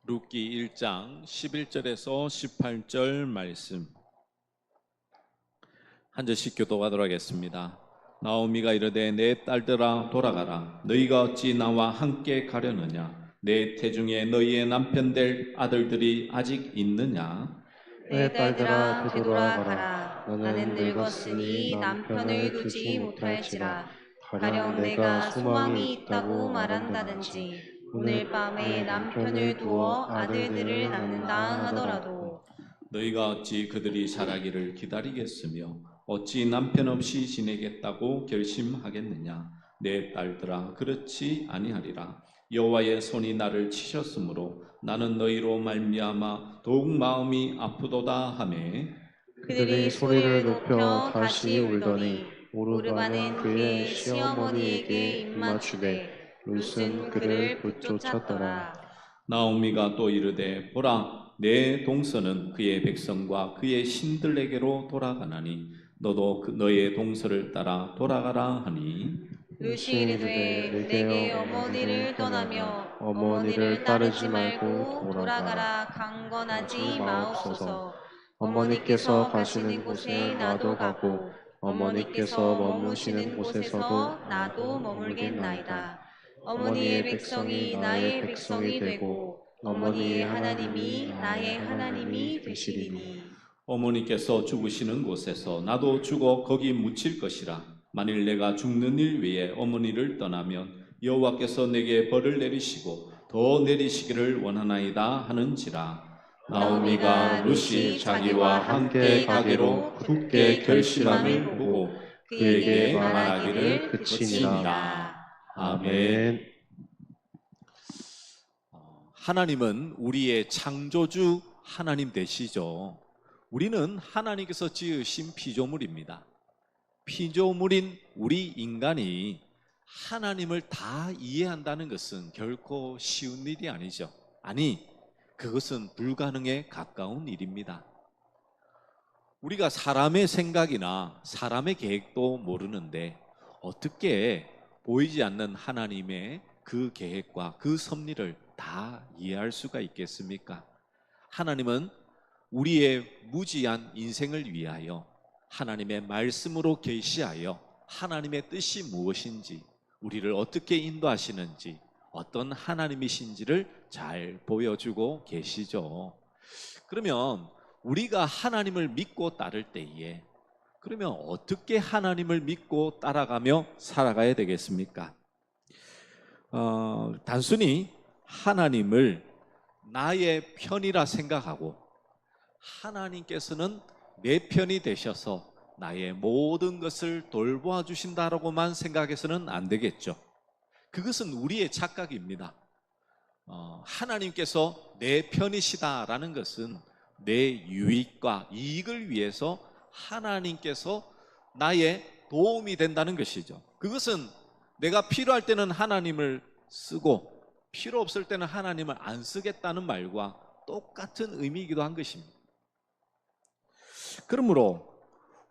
룻기 1장 11절에서 18절 말씀 한 절씩 교독하도록 하겠습니다. 나오미가 이르되 내 딸들아 돌아가라. 너희가 어찌 나와 함께 가려느냐? 내 태중에 너희의 남편 될 아들들이 아직 있느냐? 내 딸들아 되돌아가라. 나는 늙었으니 남편을 두지 못할지라. 가령 내가 소망이 있다고 말한다든지 오늘 밤에 남편을 두어 아들들을 낳는다 하더라도 너희가 어찌 그들이 자라기를 기다리겠으며 어찌 남편 없이 지내겠다고 결심하겠느냐? 내 딸들아 그렇지 아니하리라. 여호와의 손이 나를 치셨으므로 나는 너희로 말미암아 더욱 마음이 아프도다 하매 그들이 소리를 높여 다시 울더니 오르바는 그의 시어머니에게 입맞추되 룻은 그를 붙쫓았더라. 나오미가 또 이르되 보라 내 동서는 그의 백성과 그의 신들에게로 돌아가나니 너도 너의 동서를 따라 돌아가라 하니 룻이 이르되 내게 어머니를 떠나며 어머니를 따르지 말고 돌아가라. 강건하지 마옵소서. 어머니께서 가시는 곳에 나도 가고 어머니께서 머무시는 곳에서도 나도 머물겠나이다. 어머니의 백성이 나의 백성이 되고 어머니의 하나님이 나의 하나님이 되시리니 어머니께서 죽으시는 곳에서 나도 죽어 거기 묻힐 것이라. 만일 내가 죽는 일 외에 어머니를 떠나면 여호와께서 내게 벌을 내리시고 더 내리시기를 원하나이다 하는지라. 나오미가 룻이 자기와 함께 가기로 굳게 결심함을 보고 그에게 말하기를 그치니라. 아멘. 하나님은 우리의 창조주 하나님 되시죠. 우리는 하나님께서 지으신 피조물입니다. 피조물인 우리 인간이 하나님을 다 이해한다는 것은 결코 쉬운 일이 아니죠. 아니, 그것은 불가능에 가까운 일입니다. 우리가 사람의 생각이나 사람의 계획도 모르는데 어떻게 보이지 않는 하나님의 그 계획과 그 섭리를 다 이해할 수가 있겠습니까? 하나님은 우리의 무지한 인생을 위하여 하나님의 말씀으로 계시하여 하나님의 뜻이 무엇인지, 우리를 어떻게 인도하시는지, 어떤 하나님이신지를 잘 보여주고 계시죠. 그러면 우리가 하나님을 믿고 따를 때에 그러면 어떻게 하나님을 믿고 따라가며 살아가야 되겠습니까? 단순히 하나님을 나의 편이라 생각하고 하나님께서는 내 편이 되셔서 나의 모든 것을 돌보아 주신다라고만 생각해서는 안 되겠죠. 그것은 우리의 착각입니다. 하나님께서 내 편이시다라는 것은 내 유익과 이익을 위해서 하나님께서 나의 도움이 된다는 것이죠. 그것은 내가 필요할 때는 하나님을 쓰고 필요 없을 때는 하나님을 안 쓰겠다는 말과 똑같은 의미이기도 한 것입니다. 그러므로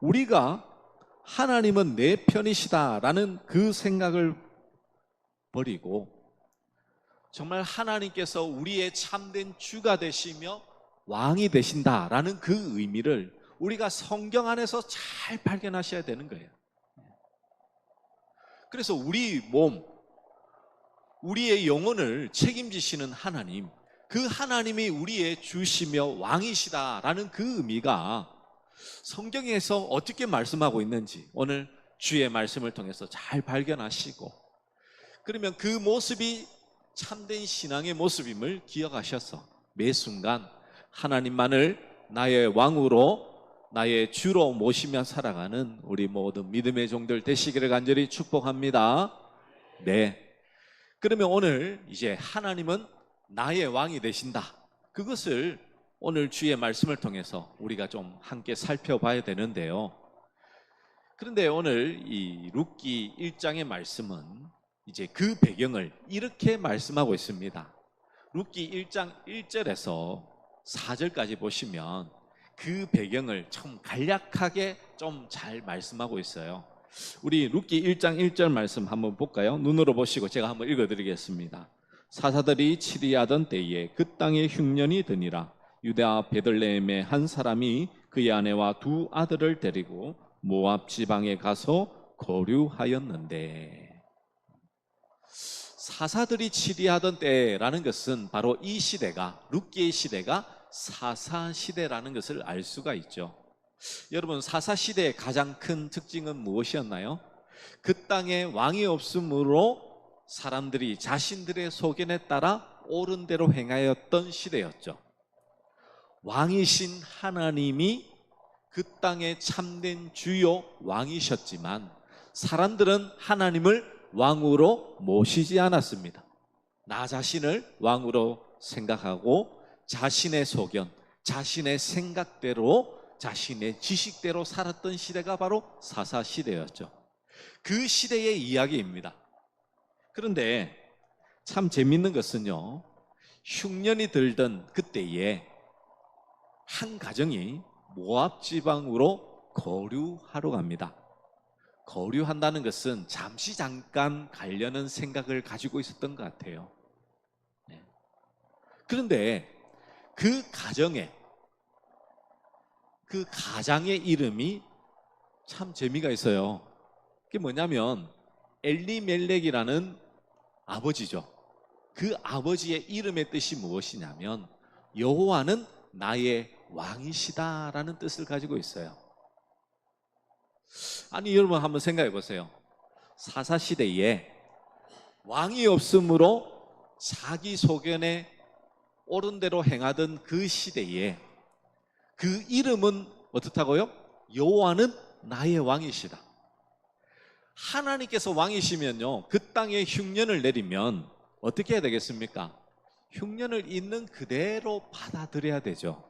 우리가 하나님은 내 편이시다라는 그 생각을 버리고 정말 하나님께서 우리의 참된 주가 되시며 왕이 되신다라는 그 의미를 우리가 성경 안에서 잘 발견하셔야 되는 거예요. 그래서 우리 몸, 우리의 영혼을 책임지시는 하나님, 그 하나님이 우리의 주시며 왕이시다라는 그 의미가 성경에서 어떻게 말씀하고 있는지 오늘 주의 말씀을 통해서 잘 발견하시고, 그러면 그 모습이 참된 신앙의 모습임을 기억하셔서 매 순간 하나님만을 나의 왕으로 나의 주로 모시며 살아가는 우리 모든 믿음의 종들 되시기를 간절히 축복합니다. 네. 그러면 오늘 이제 하나님은 나의 왕이 되신다. 그것을 오늘 주의 말씀을 통해서 우리가 좀 함께 살펴봐야 되는데요. 그런데 오늘 이 룻기 1장의 말씀은 이제 그 배경을 이렇게 말씀하고 있습니다. 룻기 1장 1절에서 4절까지 보시면 그 배경을 참 간략하게 좀 잘 말씀하고 있어요. 우리 룻기 1장 1절 말씀 한번 볼까요? 눈으로 보시고 제가 한번 읽어드리겠습니다. 사사들이 치리하던 때에 그 땅에 흉년이 드니라. 유다 베들레헴의 한 사람이 그의 아내와 두 아들을 데리고 모압 지방에 가서 거류하였는데, 사사들이 치리하던 때라는 것은 바로 이 시대가, 룻기의 시대가 사사 시대라는 것을 알 수가 있죠. 여러분, 사사 시대의 가장 큰 특징은 무엇이었나요? 그 땅에 왕이 없으므로 사람들이 자신들의 소견에 따라 옳은 대로 행하였던 시대였죠. 왕이신 하나님이 그 땅의 참된 주요 왕이셨지만 사람들은 하나님을 왕으로 모시지 않았습니다. 나 자신을 왕으로 생각하고 자신의 소견, 자신의 생각대로, 자신의 지식대로 살았던 시대가 바로 사사 시대였죠. 그 시대의 이야기입니다. 그런데 참 재밌는 것은요, 흉년이 들던 그때에 한 가정이 모압 지방으로 거류하러 갑니다. 거류한다는 것은 잠시 잠깐 가려는 생각을 가지고 있었던 것 같아요. 그런데 그 가장의 이름이 참 재미가 있어요. 그게 뭐냐면 엘리멜렉이라는 아버지죠. 그 아버지의 이름의 뜻이 무엇이냐면 여호와는 나의 왕이시다라는 뜻을 가지고 있어요. 아니, 여러분 한번 생각해 보세요. 사사 시대에 왕이 없으므로 자기 소견에 옳은 대로 행하던 그 시대에 그 이름은 어떻다고요? 여호와는 나의 왕이시다. 하나님께서 왕이시면요, 그 땅에 흉년을 내리면 어떻게 해야 되겠습니까? 흉년을 있는 그대로 받아들여야 되죠.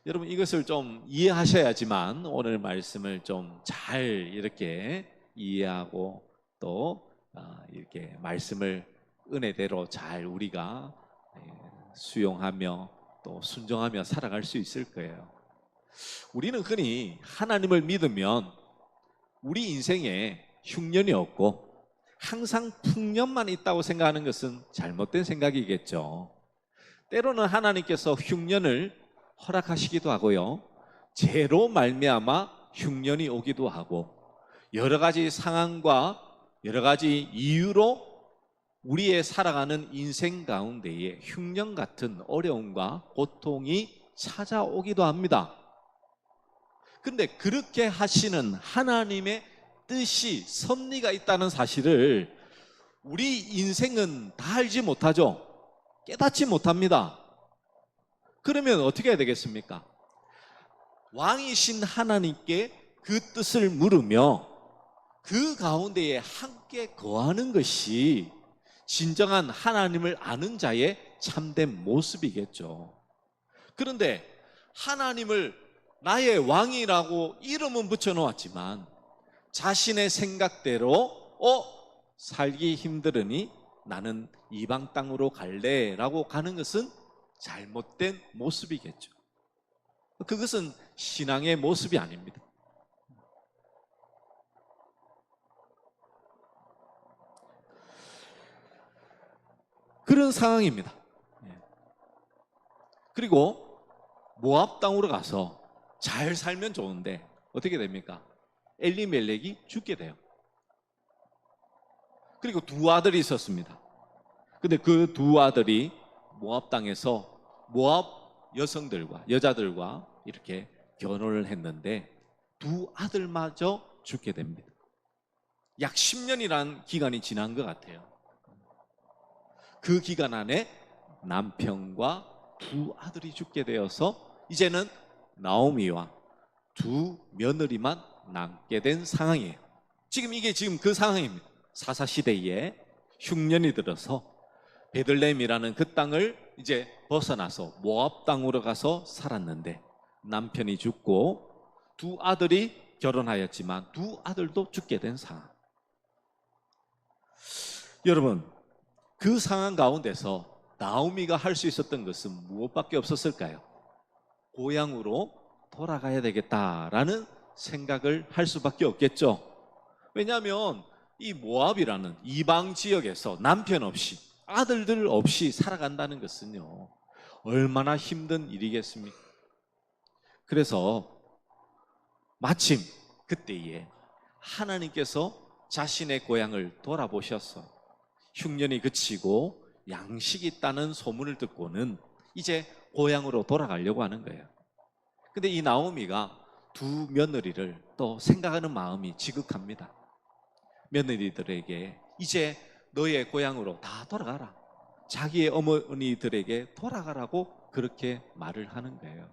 여러분, 이것을 좀 이해하셔야지만 오늘 말씀을 좀 잘 이렇게 이해하고 또 이렇게 말씀을 은혜대로 잘 우리가 수용하며 또 순종하며 살아갈 수 있을 거예요. 우리는 흔히 하나님을 믿으면 우리 인생에 흉년이 없고 항상 풍년만 있다고 생각하는 것은 잘못된 생각이겠죠. 때로는 하나님께서 흉년을 허락하시기도 하고요, 죄로 말미암아 흉년이 오기도 하고, 여러 가지 상황과 여러 가지 이유로 우리의 살아가는 인생 가운데에 흉년 같은 어려움과 고통이 찾아오기도 합니다. 그런데 그렇게 하시는 하나님의 뜻이, 섭리가 있다는 사실을 우리 인생은 다 알지 못하죠. 깨닫지 못합니다. 그러면 어떻게 해야 되겠습니까? 왕이신 하나님께 그 뜻을 물으며 그 가운데에 함께 거하는 것이 진정한 하나님을 아는 자의 참된 모습이겠죠. 그런데 하나님을 나의 왕이라고 이름은 붙여놓았지만 자신의 생각대로 살기 힘들으니 나는 이방 땅으로 갈래라고 가는 것은 잘못된 모습이겠죠. 그것은 신앙의 모습이 아닙니다. 그런 상황입니다. 그리고 모압 땅으로 가서 잘 살면 좋은데 어떻게 됩니까? 엘리멜렉이 죽게 돼요. 그리고 두 아들이 있었습니다. 근데 그 두 아들이 모압 땅에서 모압 여자들과 이렇게 결혼을 했는데 두 아들마저 죽게 됩니다. 약 10년이라는 기간이 지난 것 같아요. 그 기간 안에 남편과 두 아들이 죽게 되어서 이제는 나오미와 두 며느리만 남게 된 상황이에요. 이게 그 상황입니다. 사사 시대에 흉년이 들어서 베들레헴이라는 그 땅을 이제 벗어나서 모압 땅으로 가서 살았는데 남편이 죽고 두 아들이 결혼하였지만 두 아들도 죽게 된 상황. 여러분, 그 상황 가운데서 나오미가 할 수 있었던 것은 무엇밖에 없었을까요? 고향으로 돌아가야 되겠다라는 생각을 할 수밖에 없겠죠. 왜냐하면 이 모압이라는 이방 지역에서 남편 없이 아들들 없이 살아간다는 것은요, 얼마나 힘든 일이겠습니까? 그래서 마침 그때에 하나님께서 자신의 고향을 돌아보셔서 흉년이 그치고 양식이 있다는 소문을 듣고는 이제 고향으로 돌아가려고 하는 거예요. 근데 이 나오미가 두 며느리를 또 생각하는 마음이 지극합니다. 며느리들에게 이제 너의 고향으로 다 돌아가라, 자기의 어머니들에게 돌아가라고 그렇게 말을 하는 거예요.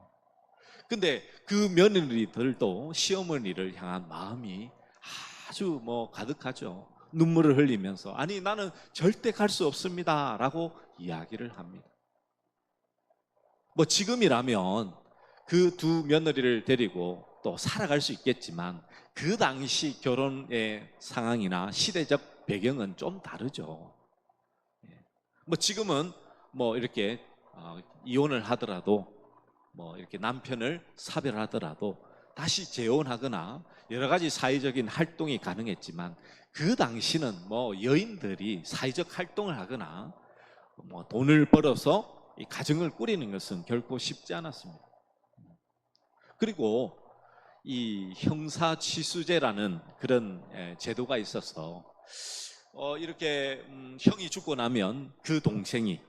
근데 그 며느리들도 시어머니를 향한 마음이 아주 가득하죠. 눈물을 흘리면서 아니 나는 절대 갈 수 없습니다 라고 이야기를 합니다. 지금이라면 그 두 며느리를 데리고 또 살아갈 수 있겠지만 그 당시 결혼의 상황이나 시대적 배경은 좀 다르죠. 지금은 이렇게 이혼을 하더라도 이렇게 남편을 사별하더라도 다시 재혼하거나 여러 가지 사회적인 활동이 가능했지만 그 당시는 여인들이 사회적 활동을 하거나 돈을 벌어서 이 가정을 꾸리는 것은 결코 쉽지 않았습니다. 그리고 이 형사취수제라는 그런 제도가 있어서 이렇게 형이 죽고 나면 그 동생이,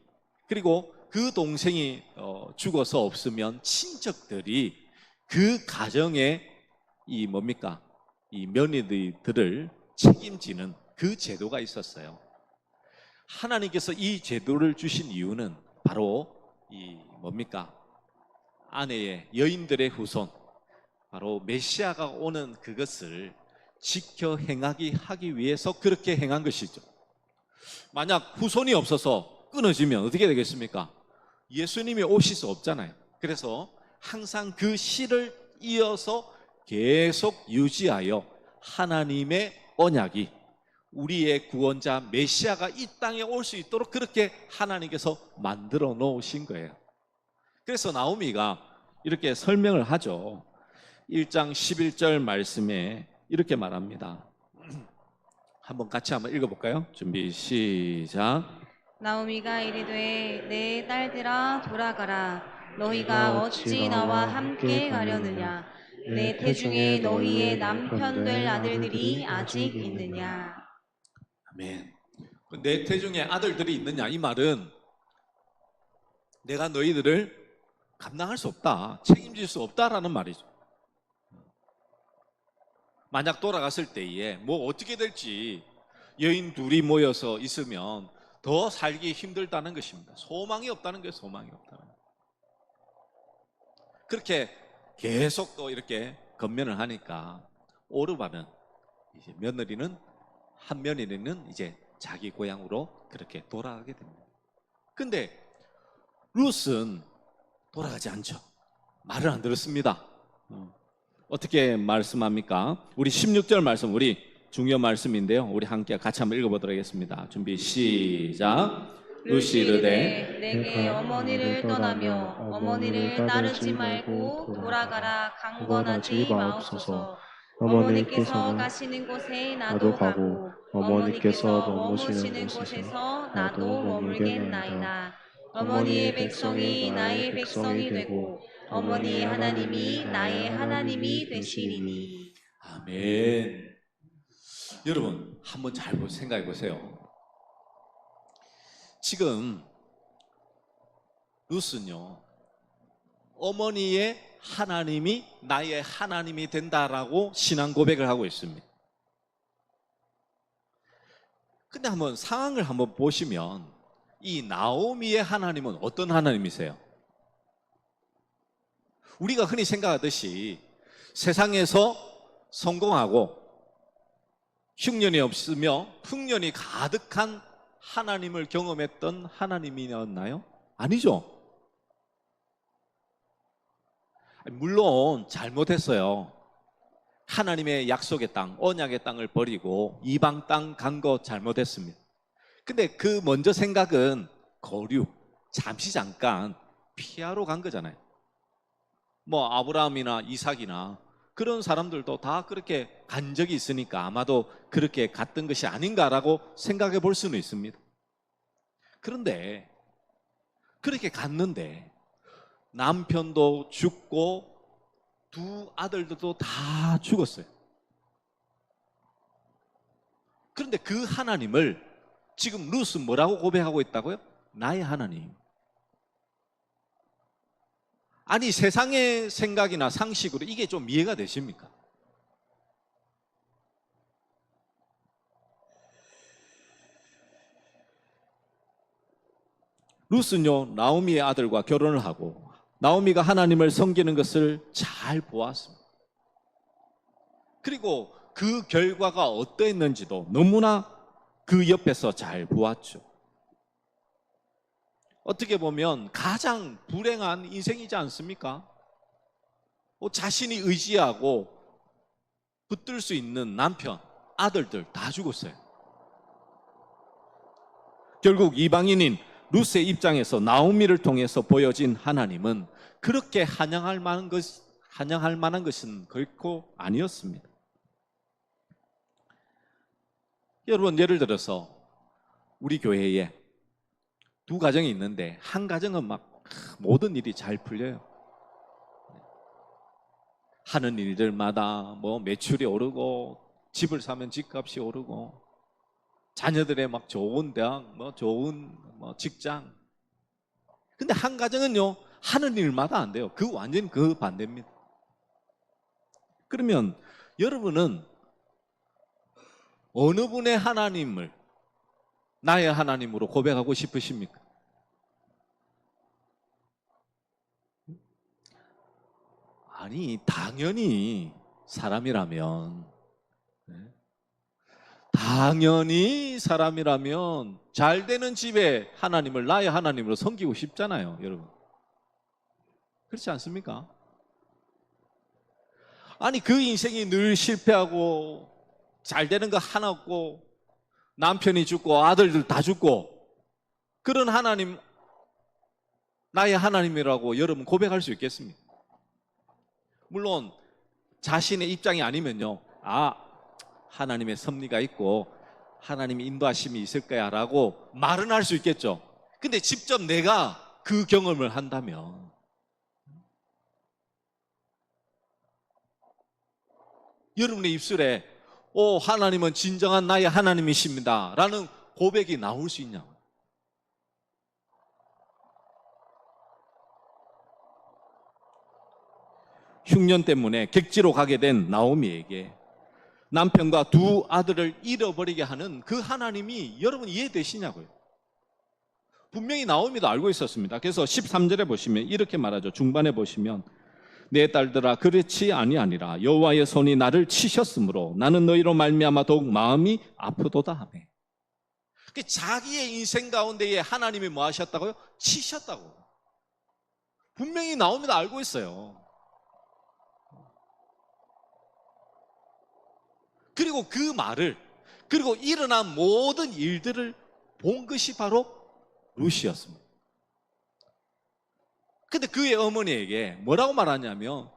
그리고 그 동생이 죽어서 없으면 친척들이 그 가정의 이 며느리들을 책임지는 그 제도가 있었어요. 하나님께서 이 제도를 주신 이유는 바로 아내의 여인들의 후손, 바로 메시아가 오는 그것을 지켜 하기 위해서 그렇게 행한 것이죠. 만약 후손이 없어서 끊어지면 어떻게 되겠습니까? 예수님이 오실 수 없잖아요. 그래서 항상 그 씨를 이어서 계속 유지하여 하나님의 언약이, 우리의 구원자 메시아가 이 땅에 올 수 있도록 그렇게 하나님께서 만들어 놓으신 거예요. 그래서 나오미가 이렇게 설명을 하죠. 1장 11절 말씀에 이렇게 말합니다. 같이 한번 읽어볼까요? 준비 시작. 나오미가 이르되 내 딸들아 돌아가라. 너희가 어찌 나와 함께 가려느냐. 내 태중에 너희의 남편 될 아들들이 아직 있느냐. 아멘. 내 태중에 아들들이 있느냐, 이 말은 내가 너희들을 감당할 수 없다, 책임질 수 없다라는 말이죠. 만약 돌아갔을 때에 어떻게 될지, 여인 둘이 모여서 있으면 더 살기 힘들다는 것입니다. 소망이 없다는 거예요. 소망이 없다는 거예요. 그렇게 계속 또 이렇게 건면을 하니까 오르바는 이제 한 며느리는 이제 자기 고향으로 그렇게 돌아가게 됩니다. 근데 룻은 돌아가지 않죠. 말을 안 들었습니다. 어떻게 말씀합니까? 우리 16절 말씀, 우리 중요 말씀인데요. 우리 함께 같이 한번 읽어보도록 하겠습니다. 준비 시작. 룻이 이르되 내게 어머니를 떠나며 어머니를 따르지 말고 돌아가라. 강건하지 마옵소서. 어머니께서 가시는 곳에 나도 가고 어머니께서 머무시는 곳에서 나도 머물겠나이다. 어머니의 백성이 나의 백성이 되고 어머니의 하나님이 나의 하나님이 되시리니. 아멘. 여러분 한번 잘 생각해 보세요. 지금 룻은요, 어머니의 하나님이 나의 하나님이 된다라고 신앙 고백을 하고 있습니다. 근데 한번 상황을 한번 보시면 이 나오미의 하나님은 어떤 하나님이세요? 우리가 흔히 생각하듯이 세상에서 성공하고 흉년이 없으며 풍년이 가득한 하나님을 경험했던 하나님이었나요? 아니죠. 물론 잘못했어요. 하나님의 약속의 땅, 언약의 땅을 버리고 이방 땅 간 거 잘못했습니다. 근데 그 먼저 생각은 거류, 잠깐 피하러 간 거잖아요. 아브라함이나 이삭이나 그런 사람들도 다 그렇게 간 적이 있으니까 아마도 그렇게 갔던 것이 아닌가라고 생각해 볼 수는 있습니다. 그런데 그렇게 갔는데 남편도 죽고 두 아들들도 다 죽었어요. 그런데 그 하나님을 지금 룻은 뭐라고 고백하고 있다고요? 나의 하나님. 아니, 세상의 생각이나 상식으로 이게 좀 이해가 되십니까? 룻은요, 나오미의 아들과 결혼을 하고 나오미가 하나님을 섬기는 것을 잘 보았습니다. 그리고 그 결과가 어떠했는지도 너무나 그 옆에서 잘 보았죠. 어떻게 보면 가장 불행한 인생이지 않습니까? 자신이 의지하고 붙들 수 있는 남편, 아들들 다 죽었어요. 결국 이방인인 룻의 입장에서 나오미를 통해서 보여진 하나님은 그렇게 한양할 만한 것은 결코 아니었습니다. 여러분, 예를 들어서 우리 교회에 두 가정이 있는데 한 가정은 막 모든 일이 잘 풀려요. 하는 일들마다 뭐 매출이 오르고 집을 사면 집값이 오르고 자녀들의 막 좋은 대학, 뭐 좋은 직장. 근데 한 가정은요, 하는 일마다 안 돼요. 완전 그 반대입니다. 그러면 여러분은 어느 분의 하나님을 나의 하나님으로 고백하고 싶으십니까? 아니, 당연히 사람이라면 잘 되는 집에 하나님을 나의 하나님으로 섬기고 싶잖아요, 여러분. 그렇지 않습니까? 아니, 그 인생이 늘 실패하고 잘 되는 거 하나 없고 남편이 죽고 아들들 다 죽고 그런 하나님, 나의 하나님이라고 여러분 고백할 수 있겠습니까? 물론 자신의 입장이 아니면요, 하나님의 섭리가 있고 하나님의 인도하심이 있을 거야 라고 말은 할 수 있겠죠. 근데 직접 내가 그 경험을 한다면 여러분의 입술에 하나님은 진정한 나의 하나님이십니다 라는 고백이 나올 수 있냐고. 흉년 때문에 객지로 가게 된 나오미에게 남편과 두 아들을 잃어버리게 하는 그 하나님이 여러분 이해되시냐고요. 분명히 나오미도 알고 있었습니다. 그래서 13절에 보시면 이렇게 말하죠. 중반에 보시면 내 딸들아 그렇지 아니하니라 여호와의 손이 나를 치셨으므로 나는 너희로 말미암아 더욱 마음이 아프도다 하매. 자기의 인생 가운데에 하나님이 뭐 하셨다고요? 치셨다고. 분명히 나오미도 알고 있어요. 그리고 그 말을, 그리고 일어난 모든 일들을 본 것이 바로 룻이었습니다. 근데 그의 어머니에게 뭐라고 말하냐면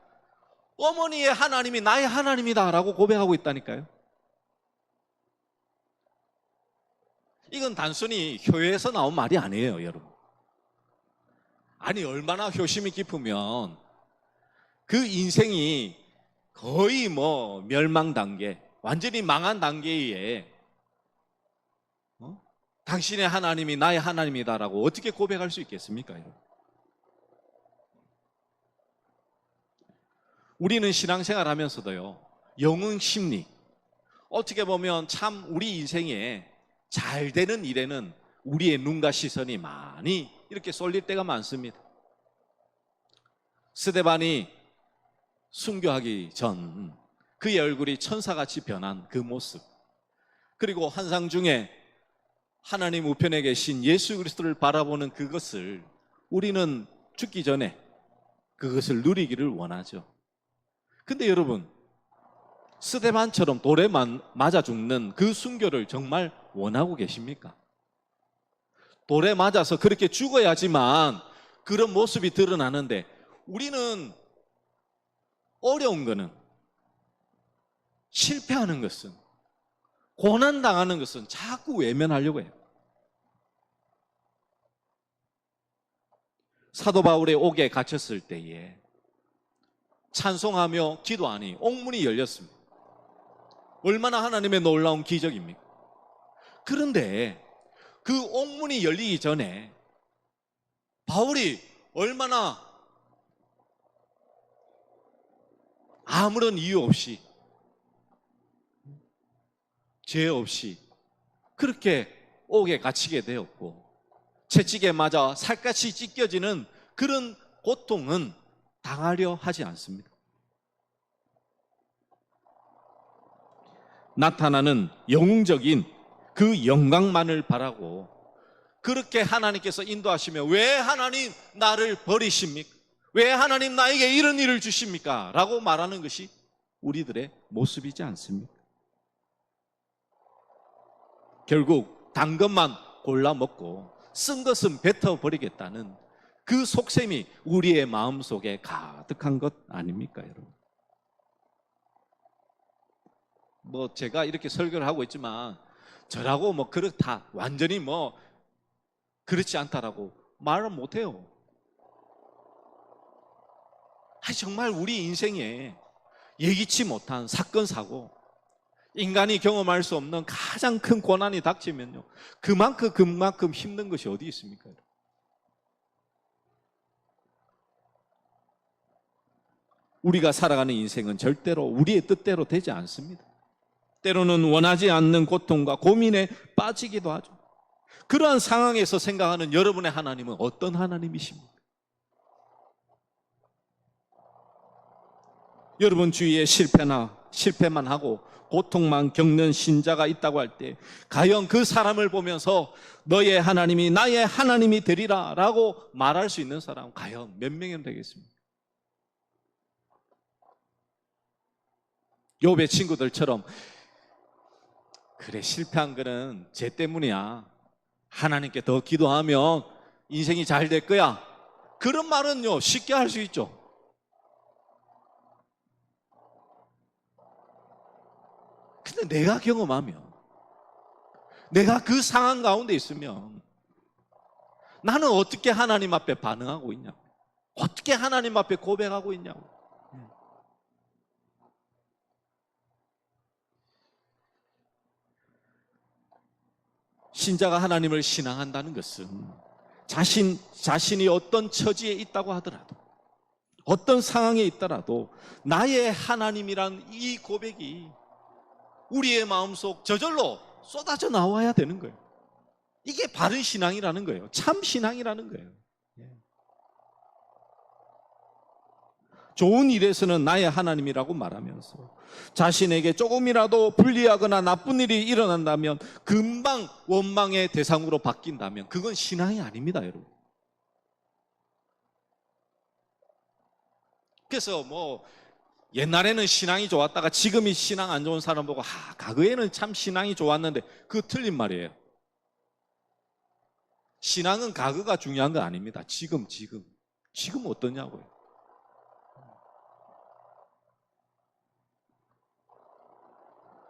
어머니의 하나님이 나의 하나님이다 라고 고백하고 있다니까요. 이건 단순히 교회에서 나온 말이 아니에요, 여러분. 아니, 얼마나 효심이 깊으면 그 인생이 거의 멸망 단계, 완전히 망한 단계에 당신의 하나님이 나의 하나님이다라고 어떻게 고백할 수 있겠습니까? 우리는 신앙생활 하면서도요, 영혼 심리, 어떻게 보면 참 우리 인생에 잘 되는 일에는 우리의 눈과 시선이 많이 이렇게 쏠릴 때가 많습니다. 스데반이 순교하기 전 그의 얼굴이 천사같이 변한 그 모습, 그리고 환상 중에 하나님 우편에 계신 예수 그리스도를 바라보는 그것을 우리는 죽기 전에 그것을 누리기를 원하죠. 근데 여러분, 스데반처럼 돌에 맞아 죽는 그 순교를 정말 원하고 계십니까? 돌에 맞아서 그렇게 죽어야지만 그런 모습이 드러나는데, 우리는 어려운 거는, 실패하는 것은, 고난당하는 것은 자꾸 외면하려고 해요. 사도 바울의 옥에 갇혔을 때에 찬송하며 기도하니 옥문이 열렸습니다. 얼마나 하나님의 놀라운 기적입니까? 그런데 그 옥문이 열리기 전에 바울이 얼마나 아무런 이유 없이, 죄 없이 그렇게 옥에 갇히게 되었고, 채찍에 맞아 살갗이 찢겨지는 그런 고통은 당하려 하지 않습니다. 나타나는 영웅적인 그 영광만을 바라고 그렇게 하나님께서 인도하시며, 왜 하나님 나를 버리십니까? 왜 하나님 나에게 이런 일을 주십니까? 라고 말하는 것이 우리들의 모습이지 않습니까? 결국 단 것만 골라 먹고 쓴 것은 뱉어버리겠다는 그 속셈이 우리의 마음속에 가득한 것 아닙니까, 여러분? 뭐 제가 이렇게 설교를 하고 있지만 저라고 뭐 그렇다, 완전히 뭐 그렇지 않다라고 말을 못해요. 정말 우리 인생에 예기치 못한 사건, 사고, 인간이 경험할 수 없는 가장 큰 고난이 닥치면요, 그만큼 힘든 것이 어디 있습니까? 우리가 살아가는 인생은 절대로 우리의 뜻대로 되지 않습니다. 때로는 원하지 않는 고통과 고민에 빠지기도 하죠. 그러한 상황에서 생각하는 여러분의 하나님은 어떤 하나님이십니까? 여러분 주위에 실패만 하고 고통만 겪는 신자가 있다고 할 때, 과연 그 사람을 보면서 너의 하나님이 나의 하나님이 되리라 라고 말할 수 있는 사람은 과연 몇 명이나 되겠습니까? 욥의 친구들처럼, 그래 실패한 거는 쟤 때문이야, 하나님께 더 기도하면 인생이 잘 될 거야, 그런 말은요 쉽게 할 수 있죠. 근데 내가 경험하면, 내가 그 상황 가운데 있으면 나는 어떻게 하나님 앞에 반응하고 있냐고, 어떻게 하나님 앞에 고백하고 있냐고. 신자가 하나님을 신앙한다는 것은 자신이 어떤 처지에 있다고 하더라도, 어떤 상황에 있더라도 나의 하나님이란 이 고백이 우리의 마음속 저절로 쏟아져 나와야 되는 거예요. 이게 바른 신앙이라는 거예요. 참 신앙이라는 거예요. 좋은 일에서는 나의 하나님이라고 말하면서 자신에게 조금이라도 불리하거나 나쁜 일이 일어난다면 금방 원망의 대상으로 바뀐다면 그건 신앙이 아닙니다, 여러분. 그래서 뭐 옛날에는 신앙이 좋았다가 지금이 신앙 안 좋은 사람 보고 과거에는 참 신앙이 좋았는데, 그거 틀린 말이에요. 신앙은 과거가 중요한 건 아닙니다. 지금 어떠냐고요.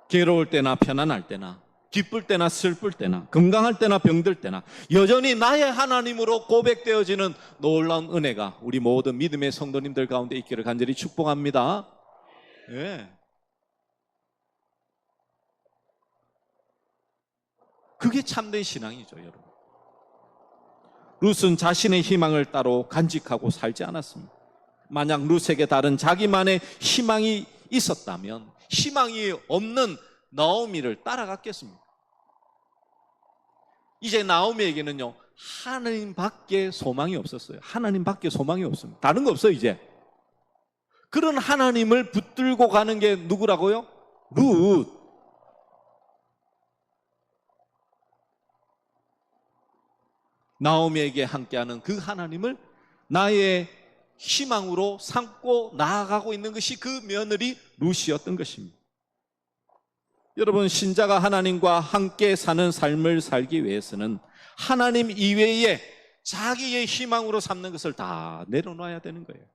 괴로울 때나 편안할 때나, 기쁠 때나 슬플 때나, 건강할 때나 병들 때나 여전히 나의 하나님으로 고백되어지는 놀라운 은혜가 우리 모든 믿음의 성도님들 가운데 있기를 간절히 축복합니다. 예. 그게 참된 신앙이죠, 여러분. 룻은 자신의 희망을 따로 간직하고 살지 않았습니다. 만약 룻에게 다른 자기만의 희망이 있었다면 희망이 없는 나오미를 따라갔겠습니까? 이제 나오미에게는요 하나님밖에 소망이 없었어요. 하나님밖에 소망이 없습니다. 다른 거 없어요. 이제 그런 하나님을 붙들고 가는 게 누구라고요? 룻. 나오미에게 함께하는 그 하나님을 나의 희망으로 삼고 나아가고 있는 것이 그 며느리 룻이었던 것입니다. 여러분, 신자가 하나님과 함께 사는 삶을 살기 위해서는 하나님 이외에 자기의 희망으로 삼는 것을 다 내려놔야 되는 거예요.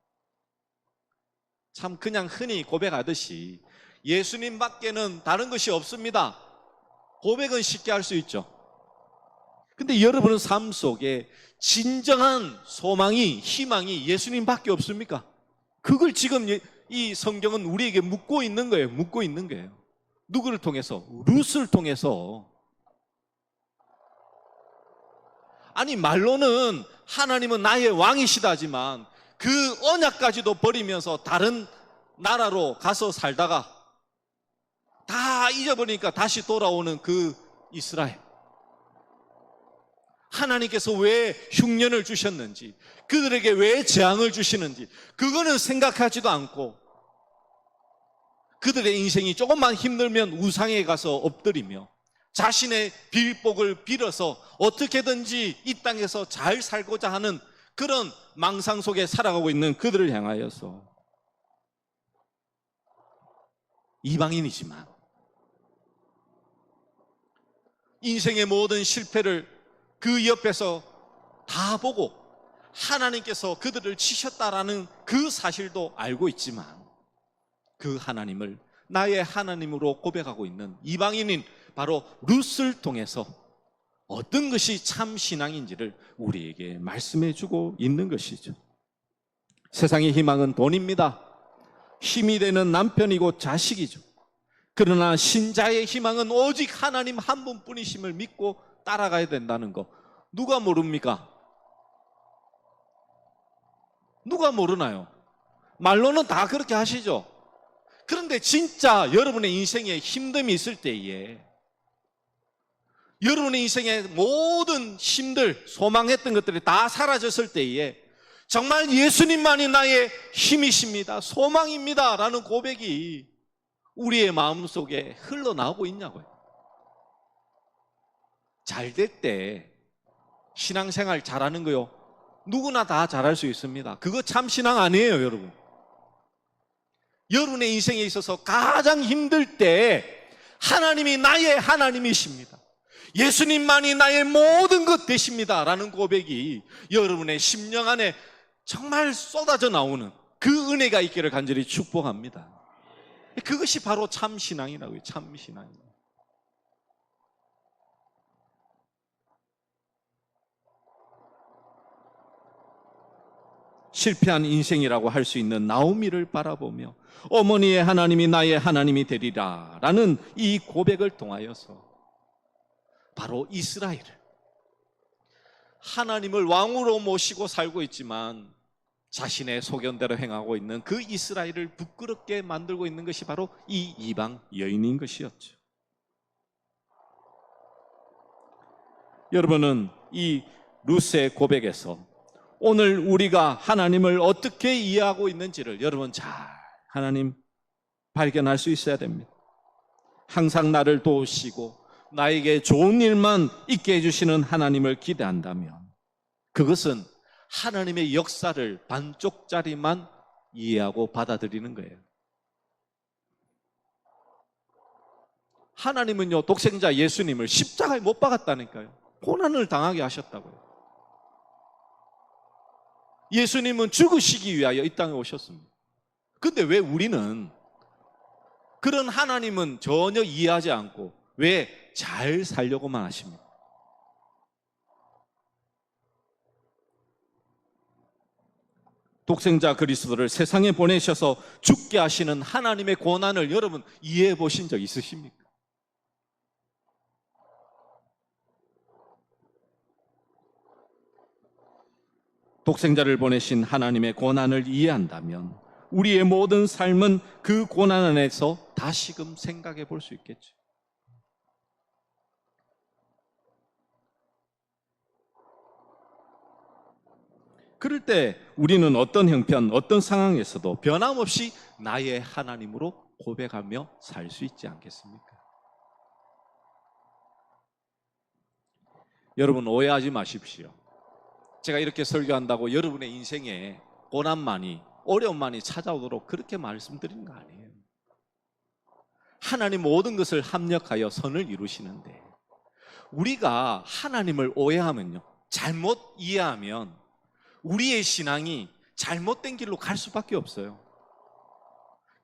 참 그냥 흔히 고백하듯이 예수님밖에는 다른 것이 없습니다. 고백은 쉽게 할 수 있죠. 근데 여러분의 삶 속에 진정한 소망이, 희망이 예수님밖에 없습니까? 그걸 지금 이 성경은 우리에게 묻고 있는 거예요. 묻고 있는 거예요. 누구를 통해서? 룻을 통해서. 아니, 말로는 하나님은 나의 왕이시다지만 그 언약까지도 버리면서 다른 나라로 가서 살다가 다 잊어버리니까 다시 돌아오는 그 이스라엘. 하나님께서 왜 흉년을 주셨는지, 그들에게 왜 재앙을 주시는지 그거는 생각하지도 않고 그들의 인생이 조금만 힘들면 우상에 가서 엎드리며 자신의 빌복을 빌어서 어떻게든지 이 땅에서 잘 살고자 하는 그런 망상 속에 살아가고 있는 그들을 향하여서 이방인이지만 인생의 모든 실패를 그 옆에서 다 보고 하나님께서 그들을 치셨다라는 그 사실도 알고 있지만 그 하나님을 나의 하나님으로 고백하고 있는 이방인인 바로 룻을 통해서 어떤 것이 참 신앙인지를 우리에게 말씀해 주고 있는 것이죠. 세상의 희망은 돈입니다. 힘이 되는 남편이고 자식이죠. 그러나 신자의 희망은 오직 하나님 한 분뿐이심을 믿고 따라가야 된다는 거 누가 모릅니까? 누가 모르나요? 말로는 다 그렇게 하시죠. 그런데 진짜 여러분의 인생에 힘듦이 있을 때에, 여러분의 인생의 모든 힘들, 소망했던 것들이 다 사라졌을 때에 정말 예수님만이 나의 힘이십니다, 소망입니다 라는 고백이 우리의 마음속에 흘러나오고 있냐고요. 잘 될 때 신앙생활 잘하는 거요, 누구나 다 잘할 수 있습니다. 그거 참 신앙 아니에요, 여러분. 여러분의 인생에 있어서 가장 힘들 때 하나님이 나의 하나님이십니다, 예수님만이 나의 모든 것 되십니다 라는 고백이 여러분의 심령 안에 정말 쏟아져 나오는 그 은혜가 있기를 간절히 축복합니다. 그것이 바로 참 신앙이라고요. 참 신앙. 실패한 인생이라고 할 수 있는 나오미를 바라보며 어머니의 하나님이 나의 하나님이 되리라 라는 이 고백을 통하여서 바로 이스라엘을, 하나님을 왕으로 모시고 살고 있지만 자신의 소견대로 행하고 있는 그 이스라엘을 부끄럽게 만들고 있는 것이 바로 이 이방 여인인 것이었죠. 여러분은 이 룻의 고백에서 오늘 우리가 하나님을 어떻게 이해하고 있는지를 여러분 잘 하나님 발견할 수 있어야 됩니다. 항상 나를 도우시고 나에게 좋은 일만 있게 해주시는 하나님을 기대한다면 그것은 하나님의 역사를 반쪽짜리만 이해하고 받아들이는 거예요. 하나님은요, 독생자 예수님을 십자가에 못 박았다니까요. 고난을 당하게 하셨다고요. 예수님은 죽으시기 위하여 이 땅에 오셨습니다. 근데 왜 우리는 그런 하나님은 전혀 이해하지 않고 왜 잘 살려고만 하십니까? 독생자 그리스도를 세상에 보내셔서 죽게 하시는 하나님의 고난을 여러분 이해해 보신 적 있으십니까? 독생자를 보내신 하나님의 고난을 이해한다면 우리의 모든 삶은 그 고난 안에서 다시금 생각해 볼 수 있겠죠. 그럴 때 우리는 어떤 형편, 어떤 상황에서도 변함없이 나의 하나님으로 고백하며 살 수 있지 않겠습니까? 여러분 오해하지 마십시오. 제가 이렇게 설교한다고 여러분의 인생에 고난만이, 어려움만이 찾아오도록 그렇게 말씀드리는 거 아니에요. 하나님 모든 것을 합력하여 선을 이루시는데 우리가 하나님을 오해하면요, 잘못 이해하면 우리의 신앙이 잘못된 길로 갈 수밖에 없어요.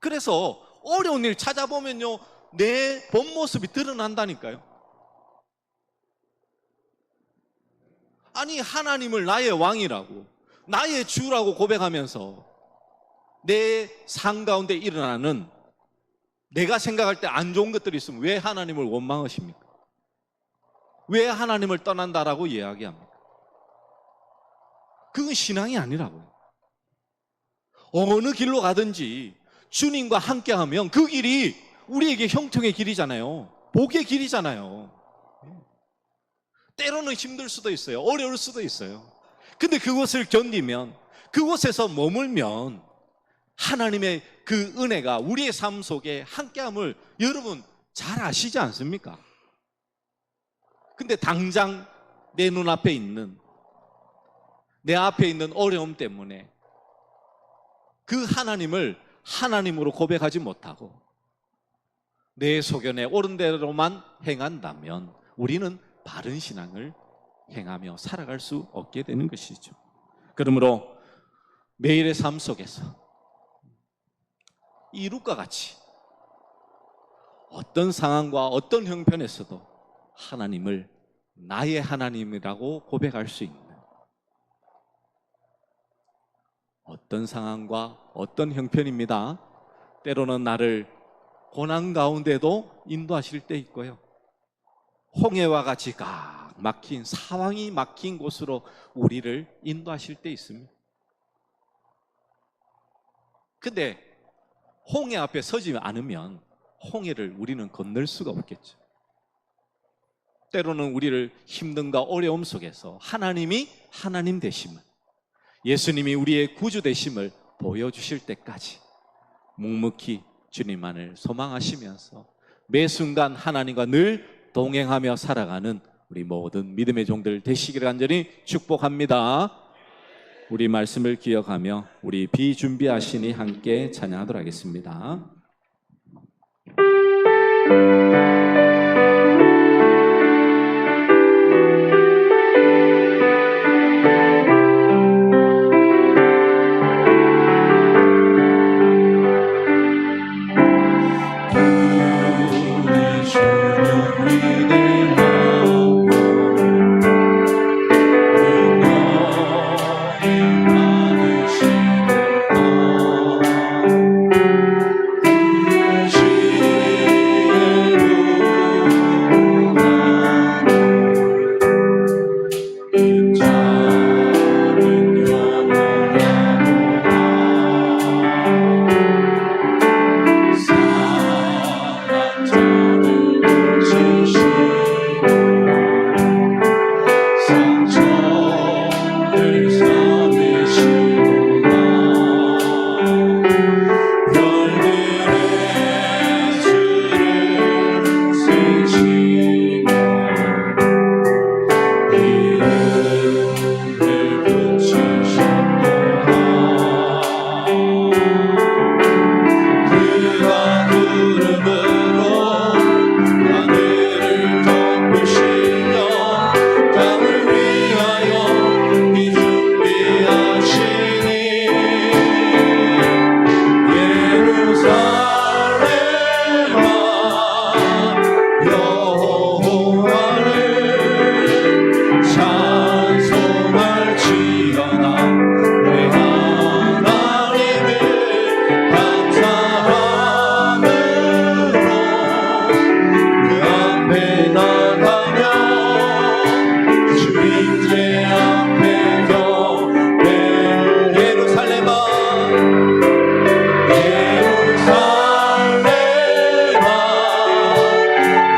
그래서 어려운 일 찾아보면요, 내 본 모습이 드러난다니까요. 아니, 하나님을 나의 왕이라고, 나의 주라고 고백하면서 내 삶 가운데 일어나는 내가 생각할 때 안 좋은 것들이 있으면 왜 하나님을 원망하십니까? 왜 하나님을 떠난다라고 이야기합니까? 그건 신앙이 아니라고요. 어느 길로 가든지 주님과 함께하면 그 길이 우리에게 형통의 길이잖아요. 복의 길이잖아요. 때로는 힘들 수도 있어요. 어려울 수도 있어요. 근데 그것을 견디면, 그곳에서 머물면 하나님의 그 은혜가 우리의 삶 속에 함께함을 여러분 잘 아시지 않습니까? 근데 당장 내 눈앞에 있는, 내 앞에 있는 어려움 때문에 그 하나님을 하나님으로 고백하지 못하고 내 소견에 옳은 대로만 행한다면 우리는 바른 신앙을 행하며 살아갈 수 없게 되는 것이죠. 그러므로 매일의 삶 속에서 이룻과 같이 어떤 상황과 어떤 형편에서도 하나님을 나의 하나님이라고 고백할 수 있는, 어떤 상황과 어떤 형편입니다. 때로는 나를 고난 가운데도 인도하실 때 있고요, 홍해와 같이 각 막힌, 사방이 막힌 곳으로 우리를 인도하실 때 있습니다. 근데 홍해 앞에 서지 않으면 홍해를 우리는 건널 수가 없겠죠. 때로는 우리를 힘든가 어려움 속에서 하나님이 하나님 되심을, 예수님이 우리의 구주 되심을 보여주실 때까지 묵묵히 주님만을 소망하시면서 매 순간 하나님과 늘 동행하며 살아가는 우리 모든 믿음의 종들 되시기를 간절히 축복합니다. 우리 말씀을 기억하며 우리 비준비하시니 함께 찬양하도록 하겠습니다.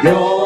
예루살렘아